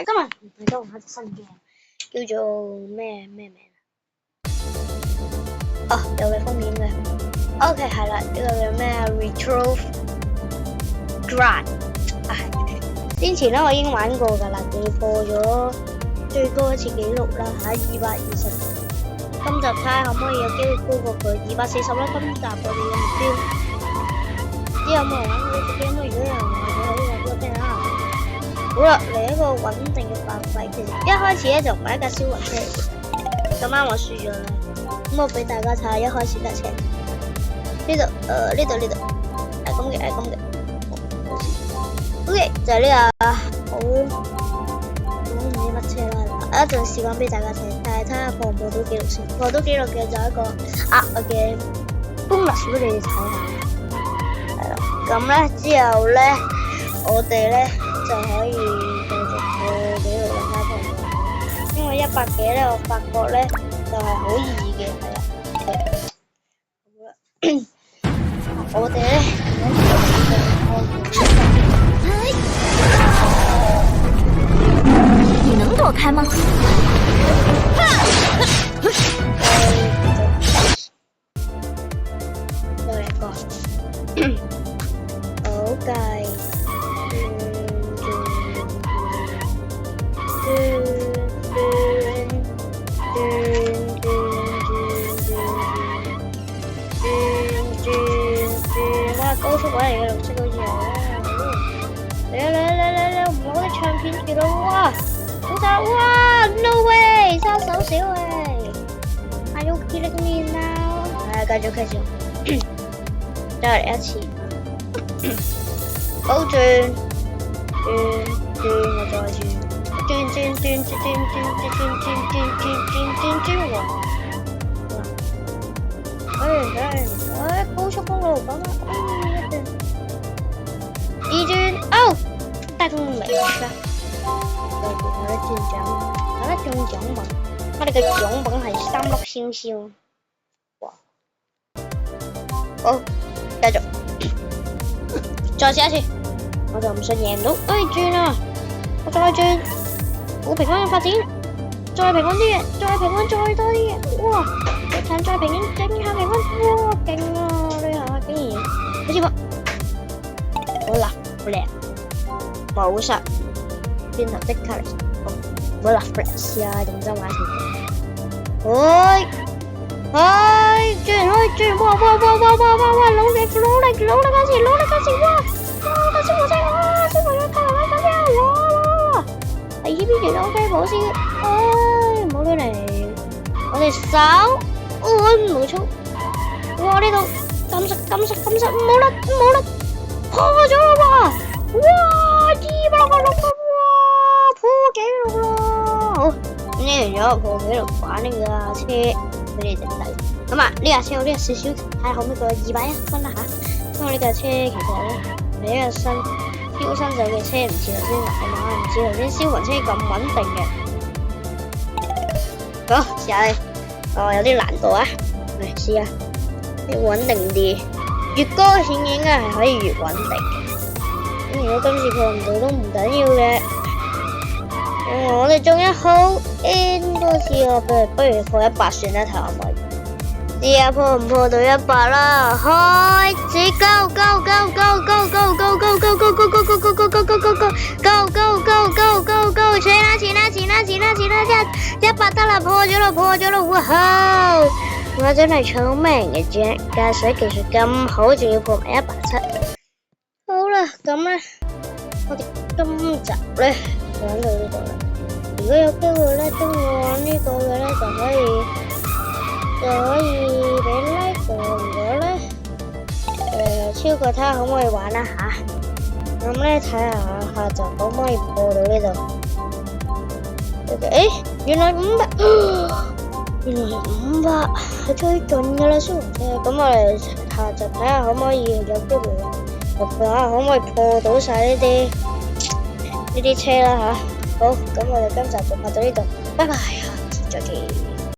今日同大家玩下新嘅，叫做咩名啊？哦，有嘅封面嘅。OK 係啦，呢個叫咩 Retro Drive 啊係。之前咧我已經玩過㗎啦，仲要破咗最高一次紀錄啦嚇，220。今集睇下可唔可以有機會高過佢240啦。今集我哋嘅目標，知有冇人玩過呢隻 game？如果有人玩嘅，可以話俾我聽下。好啦，嚟一個穩定嘅發揮。其實一開始咧就唔係一架消防車嚟嘅，咁啱我輸咗啦。咁我俾大家睇下一開始架車。呢度，係咁嘅。OK， 就係呢架好唔知乜車啦。一陣時間俾大家睇，但係睇下破唔破到紀錄先。破到紀錄嘅就係一個嘅 bonus 俾你哋睇下。係啦，咁咧之後咧，我哋咧就可以繼續破紀錄啦，睇下破唔破。因為100幾咧，我發覺咧就係好易嘅，係啦。好啦，我哋咧你能躲开吗？有一個好計，哇！高速位嚟嘅，綠色好似係嚟，唔好啲唱片住咯，哇！好大，哇 ！No way， 殺手小慧 ，Are you kidding me now？ 繼續，再嚟一次，好轉，我再轉，高速公路咁啊，二轉，哦，登尾啦！有得中獎品，我哋嘅獎品係3粒星星，哇！好，繼續，再試一次，我就唔信贏唔到，轉啊！我再轉，好平安嘅發展，再平安啲嘅，再平安再多啲嘅，哇！你睇再平安，整下平安，哇！勁啊！呢下竟然好似好啦，好靚，冇實。轉頭即刻嚟，唔好立 flash 啊！認真玩先。轉，哇！努力加錢，哇！架小火車，哇！小朋友加油，哇！係呢邊條 OK 冇事，唔好亂嚟，我哋手冇錯，哇！呢度撳實，唔好啦，破咗啦喎！哇！266。破紀錄啦！好，咁完咗破紀錄玩呢架車俾你哋睇。咁啊，呢架車有啲少少，睇下可唔可以過210分啦吓。因為呢架車其實咧係一個超新手嘅車，唔似頭先唔似頭先消防車咁穩定嘅。好，試下你，有啲難度啊，嚟試下，要穩定啲，越高險應該係可以越穩定。咁如果今次破唔到都唔緊要嘅。我哋仲有好 N 多次啊，不如破100算啦，睇下可唔可以。試下破唔破到100啦，開始 go， 前啦，100得啦，破咗啦，哇！我真係聰明嘅啫，駕駛技術咁好，仲要破埋170。好啦，咁咧，我哋今集咧玩到呢度啦。如果有機會咧，中意玩呢個嘅咧，就可以俾 like。如果咧超過睇下可唔可以玩啦吓。咁咧睇下下集可唔可以破到呢度。原來500，原來500係最盡噶啦，消防車。咁我哋下集睇下可唔可以有機會睇下可唔可以破到晒呢啲車啦吓。好，咁我哋今集就拍到呢度，拜拜，下次再見。